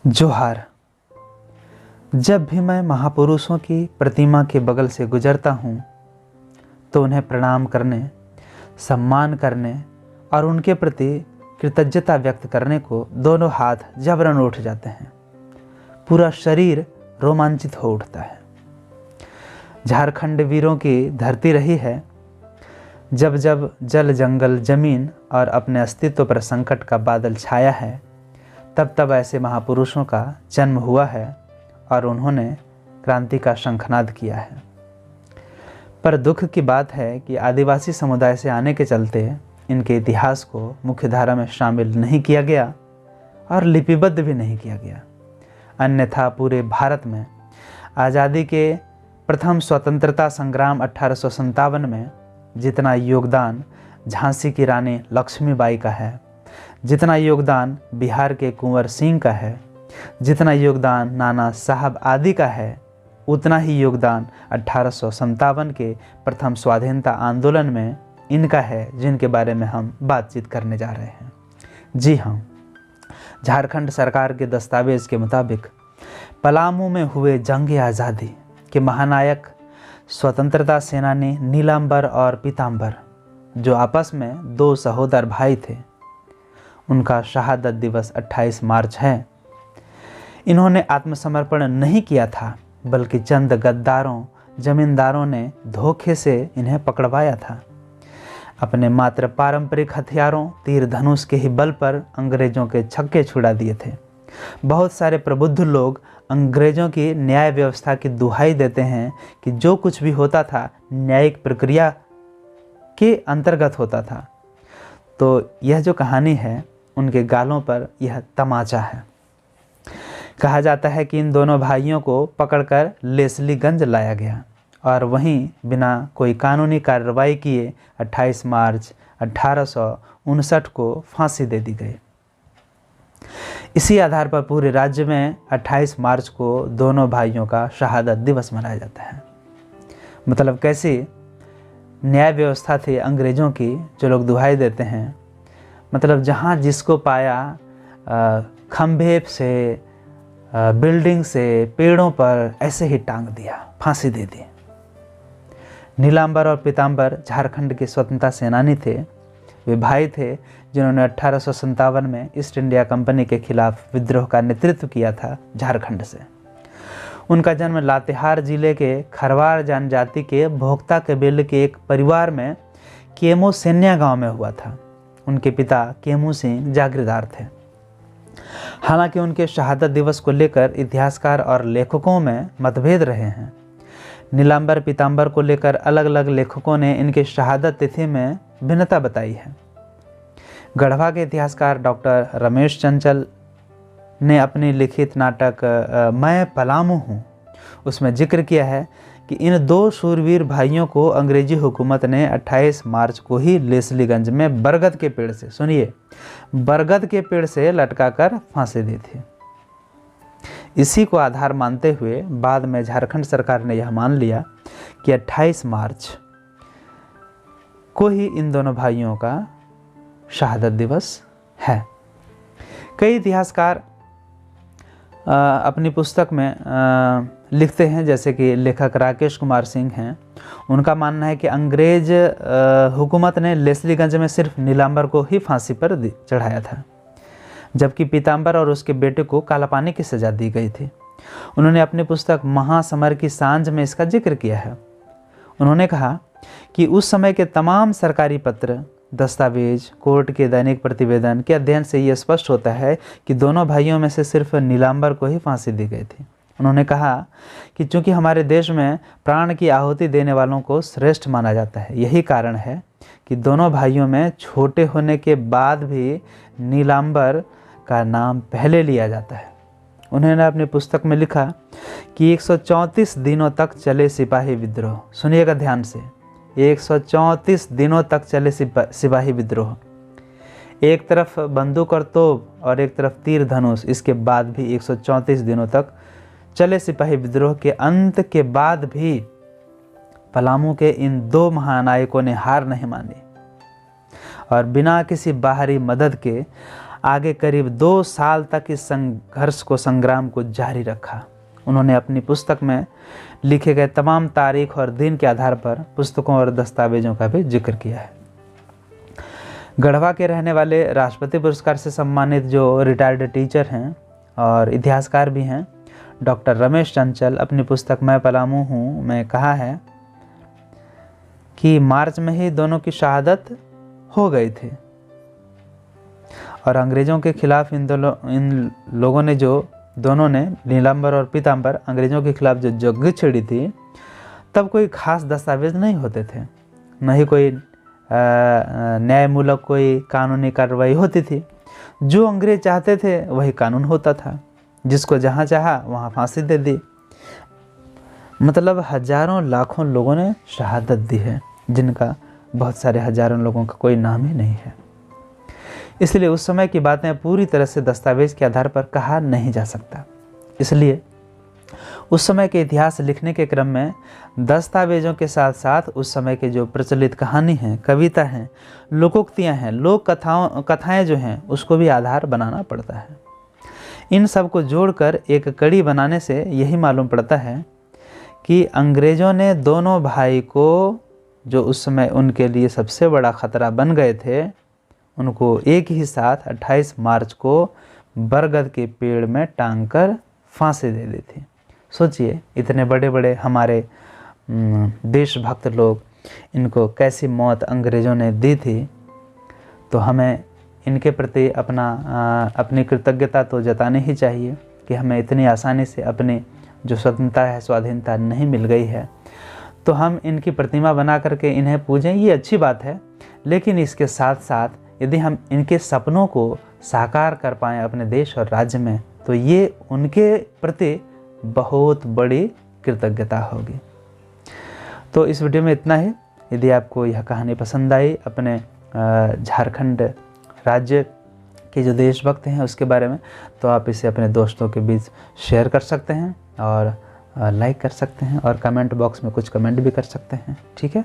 जोहार। जब भी मैं महापुरुषों की प्रतिमा के बगल से गुजरता हूँ तो उन्हें प्रणाम करने, सम्मान करने और उनके प्रति कृतज्ञता व्यक्त करने को दोनों हाथ जबरन उठ जाते हैं। पूरा शरीर रोमांचित हो उठता है। झारखंड वीरों की धरती रही है। जब जब जल, जंगल, जमीन और अपने अस्तित्व पर संकट का बादल छाया है, तब तब ऐसे महापुरुषों का जन्म हुआ है और उन्होंने क्रांति का शंखनाद किया है। पर दुख की बात है कि आदिवासी समुदाय से आने के चलते इनके इतिहास को मुख्यधारा में शामिल नहीं किया गया और लिपिबद्ध भी नहीं किया गया। अन्यथा पूरे भारत में आज़ादी के प्रथम स्वतंत्रता संग्राम 1857 में जितना योगदान झांसी की रानी लक्ष्मीबाई का है, जितना योगदान बिहार के कुंवर सिंह का है, जितना योगदान नाना साहब आदि का है, उतना ही योगदान 1857 के प्रथम स्वाधीनता आंदोलन में इनका है, जिनके बारे में हम बातचीत करने जा रहे हैं। जी हाँ, झारखंड सरकार के दस्तावेज के मुताबिक पलामू में हुए जंग आज़ादी के महानायक स्वतंत्रता सेनानी नीलांबर और पीतांबर, जो आपस में दो सहोदर भाई थे, उनका शहादत दिवस 28 मार्च है। इन्होंने आत्मसमर्पण नहीं किया था, बल्कि चंद गद्दारों, जमींदारों ने धोखे से इन्हें पकड़वाया था। अपने मात्र पारंपरिक हथियारों, तीर धनुष के ही बल पर अंग्रेजों के छक्के छुड़ा दिए थे। बहुत सारे प्रबुद्ध लोग अंग्रेजों की न्याय व्यवस्था की दुहाई देते हैं कि जो कुछ भी होता था न्यायिक प्रक्रिया के अंतर्गत होता था। तो यह जो कहानी है, उनके गालों पर यह तमाचा है। कहा जाता है कि इन दोनों भाइयों को पकड़कर लेस्लीगंज लाया गया और वहीं बिना कोई कानूनी कार्रवाई किए 28 मार्च 1859 को फांसी दे दी गई। इसी आधार पर पूरे राज्य में 28 मार्च को दोनों भाइयों का शहादत दिवस मनाया जाता है। मतलब कैसी न्याय व्यवस्था थी अंग्रेज़ों की, जो लोग दुहाई देते हैं। मतलब जहाँ जिसको पाया खंभे से, बिल्डिंग से, पेड़ों पर ऐसे ही टांग दिया, फांसी दे दी। नीलांबर और पीतांबर झारखंड के स्वतंत्रता सेनानी थे। वे भाई थे जिन्होंने 1857 में ईस्ट इंडिया कंपनी के खिलाफ विद्रोह का नेतृत्व किया था झारखंड से। उनका जन्म लातेहार जिले के खरवार जनजाति के भोक्ता कबीले के एक परिवार में केमो सेन्या गांव में हुआ था। उनके पिता केमू सिंह जागीरदार थे। हालांकि उनके शहादत दिवस को लेकर इतिहासकार और लेखकों में मतभेद रहे हैं। नीलांबर पीतांबर को लेकर अलग अलग लेखकों ने इनके शहादत तिथि में भिन्नता बताई है। गढ़वा के इतिहासकार डॉक्टर रमेश चंचल ने अपनी लिखित नाटक मैं पलामू हूँ, उसमें जिक्र किया है कि इन दो शूरवीर भाइयों को अंग्रेजी हुकूमत ने 28 मार्च को ही लेस्लीगंज में बरगद के पेड़ से, सुनिए, बरगद के पेड़ से लटकाकर फांसी दी थी। इसी को आधार मानते हुए बाद में झारखंड सरकार ने यह मान लिया कि 28 मार्च को ही इन दोनों भाइयों का शहादत दिवस है। कई इतिहासकार अपनी पुस्तक में लिखते हैं, जैसे कि लेखक राकेश कुमार सिंह हैं। उनका मानना है कि अंग्रेज हुकूमत ने लेस्लीगंज में सिर्फ नीलांबर को ही फांसी पर चढ़ाया था, जबकि पीतांबर और उसके बेटे को कालापानी की सजा दी गई थी। उन्होंने अपनी पुस्तक महासमर की सांझ में इसका जिक्र किया है। उन्होंने कहा कि उस समय के तमाम सरकारी पत्र, दस्तावेज, कोर्ट के दैनिक प्रतिवेदन के अध्ययन से यह स्पष्ट होता है कि दोनों भाइयों में से सिर्फ नीलांबर को ही फांसी दी गई थी। उन्होंने कहा कि चूंकि हमारे देश में प्राण की आहुति देने वालों को श्रेष्ठ माना जाता है, यही कारण है कि दोनों भाइयों में छोटे होने के बाद भी नीलांबर का नाम पहले लिया जाता है। उन्होंने अपनी पुस्तक में लिखा कि 134 दिनों तक चले सिपाही विद्रोह, सुनिएगा ध्यान से, 134 दिनों तक चले सिपाही विद्रोह, एक तरफ बंदूक और तोप और एक तरफ तीर धनुष, इसके बाद भी 134 दिनों तक चले सिपाही विद्रोह के अंत के बाद भी पलामू के इन दो महानायकों ने हार नहीं मानी और बिना किसी बाहरी मदद के आगे करीब 2 साल तक इस संघर्ष को, संग्राम को जारी रखा। उन्होंने अपनी पुस्तक में लिखे गए तमाम तारीख और दिन के आधार पर पुस्तकों और दस्तावेजों का भी जिक्र किया है। गढ़वा के रहने वाले राष्ट्रपति पुरस्कार से सम्मानित जो रिटायर्ड टीचर हैं और इतिहासकार भी हैं, डॉक्टर रमेश चंचल, अपनी पुस्तक मैं पलामू हूँ में कहा है कि मार्च में ही दोनों की शहादत हो गई थी और अंग्रेज़ों के खिलाफ इन लोगों ने जो, दोनों ने, नीलांबर और पीतांबर, अंग्रेज़ों के खिलाफ जो जंग छिड़ी थी, तब कोई खास दस्तावेज नहीं होते थे, न ही कोई न्यायमूलक कोई कानूनी कार्रवाई होती थी। जो अंग्रेज चाहते थे वही कानून होता था, जिसको जहाँ चाहा वहाँ फांसी दे दी। मतलब हजारों लाखों लोगों ने शहादत दी है, जिनका बहुत सारे हजारों लोगों का कोई नाम ही नहीं है। इसलिए उस समय की बातें पूरी तरह से दस्तावेज के आधार पर कहा नहीं जा सकता। इसलिए उस समय के इतिहास लिखने के क्रम में दस्तावेजों के साथ साथ उस समय के जो प्रचलित कहानी हैं, कविता हैं, लोकोक्तियाँ हैं, लोक कथाएँ जो हैं, उसको भी आधार बनाना पड़ता है। इन सब को जोड़कर एक कड़ी बनाने से यही मालूम पड़ता है कि अंग्रेज़ों ने दोनों भाई को, जो उस समय उनके लिए सबसे बड़ा खतरा बन गए थे, उनको एक ही साथ 28 मार्च को बरगद के पेड़ में टांग कर फांसी दे दी थी। सोचिए, इतने बड़े बड़े हमारे देशभक्त लोग, इनको कैसी मौत अंग्रेज़ों ने दी थी। तो हमें इनके प्रति अपनी कृतज्ञता तो जतानी ही चाहिए कि हमें इतनी आसानी से अपनी जो स्वतंत्रता है, स्वाधीनता नहीं मिल गई है। तो हम इनकी प्रतिमा बना करके इन्हें पूजें, ये अच्छी बात है, लेकिन इसके साथ साथ यदि हम इनके सपनों को साकार कर पाएँ अपने देश और राज्य में, तो ये उनके प्रति बहुत बड़ी कृतज्ञता होगी। तो इस वीडियो में इतना ही। यदि आपको यह कहानी पसंद आई, अपने झारखंड राज्य के जो देशभक्त हैं उसके बारे में, तो आप इसे अपने दोस्तों के बीच शेयर कर सकते हैं और लाइक कर सकते हैं और कमेंट बॉक्स में कुछ कमेंट भी कर सकते हैं। ठीक है।